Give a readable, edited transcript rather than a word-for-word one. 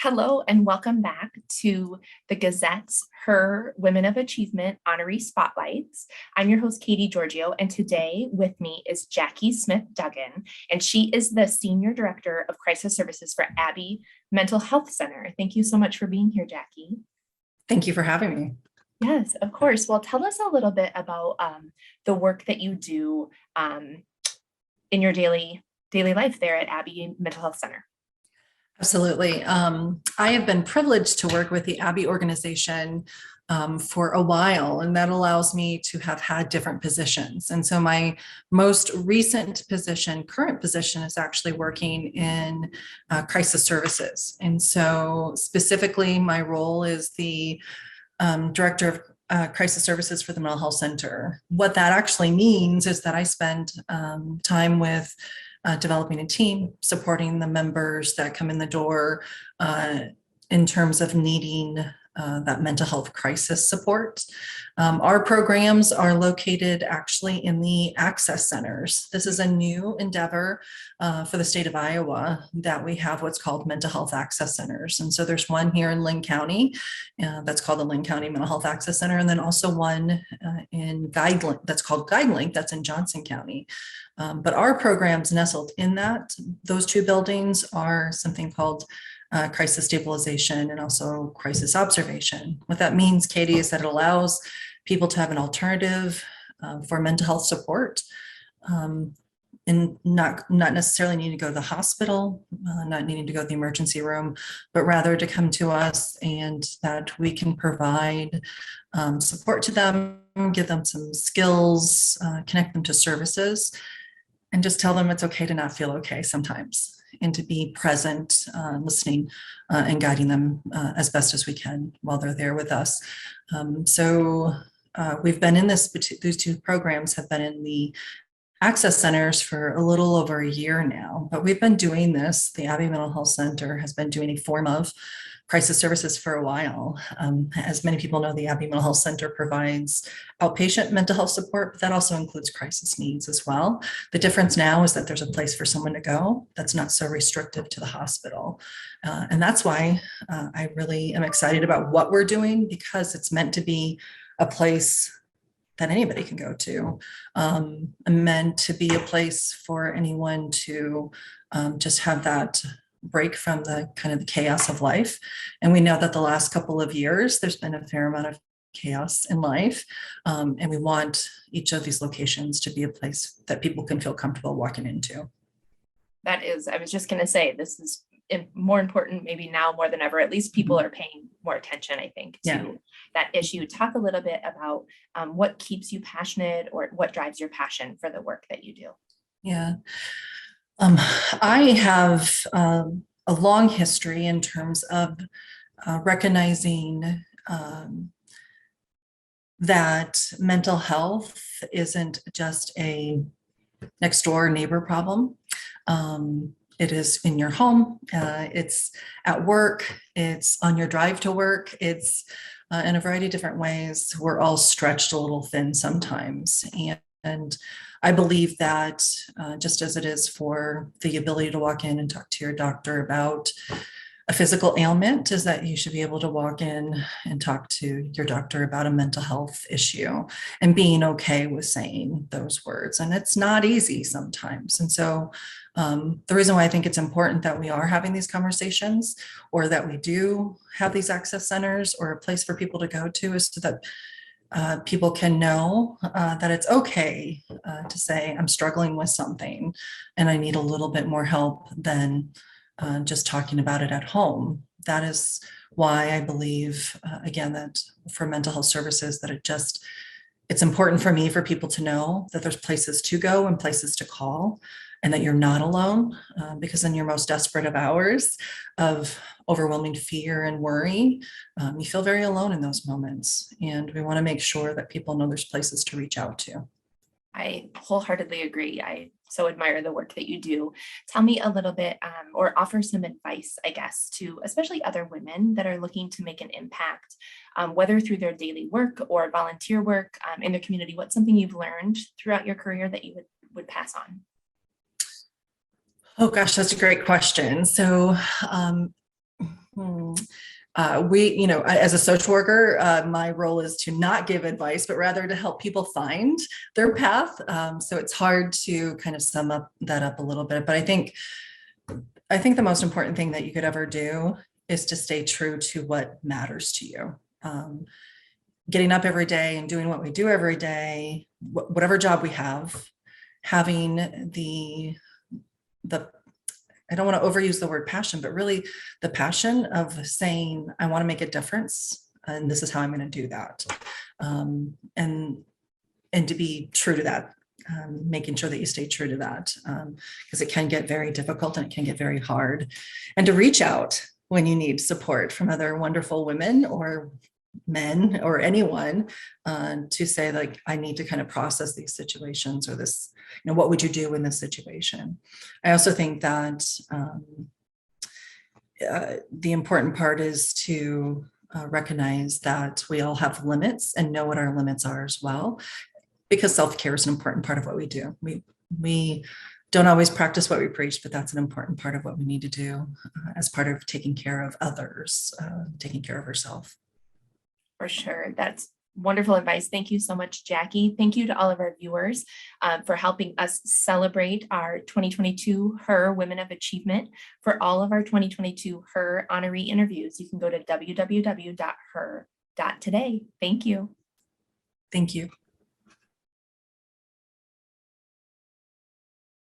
Hello and welcome back to the Gazette's Her Women of Achievement Honoree Spotlights. I'm your host, Katie Giorgio, and today with me is Jackie Smith Duggan, and she is the Senior Director of Crisis Services for Abbey Mental Health Center. Thank you so much for being here, Jackie. Thank you for having me. Yes, of course. Well, tell us a little bit about the work that you do in your daily life there at Abbey Mental Health Center. Absolutely. I have been privileged to work with the Abbey organization for a while, and that allows me to have had different positions. And so my most recent position, current position, is actually working in crisis services. And so specifically, my role is the director of crisis services for the mental health center. What that actually means is that I spend time with developing a team, supporting the members that come in the door in terms of needing that mental health crisis support. Our programs are located actually in the access centers. This is a new endeavor for the state of Iowa that we have what's called mental health access centers. And so there's one here in Lynn County that's called the Lynn County Mental Health Access Center, and then also one in GuideLink that's called GuideLink that's in Johnson County. But our programs nestled in those two buildings are something called crisis stabilization and also crisis observation. What that means, Katie, is that it allows people to have an alternative for mental health support and not necessarily needing to go to the hospital, not needing to go to the emergency room, but rather to come to us and that we can provide support to them, give them some skills, connect them to services, and just tell them it's okay to not feel okay sometimes, and to be present, listening, and guiding them as best as we can while they're there with us. So we've been in these two programs have been in the access centers for a little over a year now, but we've been doing this. The Abbey Mental Health Center has been doing a form of crisis services for a while. As many people know, the Abbey Mental Health Center provides outpatient mental health support, but that also includes crisis needs as well. The difference now is that there's a place for someone to go that's not so restrictive to the hospital. And that's why I really am excited about what we're doing, because it's meant to be a place that anybody can go to, meant to be a place for anyone to just have that break from the kind of the chaos of life. And we know that the last couple of years, there's been a fair amount of chaos in life. And we want each of these locations to be a place that people can feel comfortable walking into. That is, I was just going to say, this is more important maybe now more than ever. At least people are paying more attention, I think, to that issue. Talk a little bit about what keeps you passionate, or what drives your passion for the work that you do. Yeah. I have a long history in terms of recognizing that mental health isn't just a next door neighbor problem. It is in your home, it's at work, it's on your drive to work, it's in a variety of different ways. We're all stretched a little thin sometimes. And I believe that just as it is for the ability to walk in and talk to your doctor about a physical ailment, is that you should be able to walk in and talk to your doctor about a mental health issue, and being okay with saying those words. And it's not easy sometimes. And so the reason why I think it's important that we are having these conversations, or that we do have these access centers or a place for people to go to, is so that people can know that it's okay to say, I'm struggling with something and I need a little bit more help than just talking about it at home. That is why I believe, again, that for mental health services, that it's important for me for people to know that there's places to go and places to call, and that you're not alone, because in your most desperate of hours of overwhelming fear and worry, you feel very alone in those moments. And we want to make sure that people know there's places to reach out to. I wholeheartedly agree. I so admire the work that you do. Tell me a little bit, or offer some advice, I guess, to especially other women that are looking to make an impact, whether through their daily work or volunteer work in their community. What's something you've learned throughout your career that you would pass on? Oh gosh, that's a great question. So Hmm. As a social worker, my role is to not give advice, but rather to help people find their path. So it's hard to kind of sum up that up a little bit, but I think the most important thing that you could ever do is to stay true to what matters to you. Um, Getting up every day and doing what we do every day, whatever job we have, having the I don't want to overuse the word passion, but really the passion of saying, I want to make a difference, and this is how I'm going to do that. And to be true to that, making sure that you stay true to that, because it can get very difficult and it can get very hard. And to reach out when you need support from other wonderful women or men or anyone, to say, like, I need to kind of process these situations, or this, what would you do in this situation? I also think that the important part is to recognize that we all have limits and know what our limits are as well, because self-care is an important part of what we do. We don't always practice what we preach, but that's an important part of what we need to do as part of taking care of others, taking care of ourselves. For sure. That's wonderful advice. Thank you so much, Jackie. Thank you to all of our viewers for helping us celebrate our 2022 HER Women of Achievement. For all of our 2022 HER honoree interviews, you can go to www.her.today. Thank you. Thank you.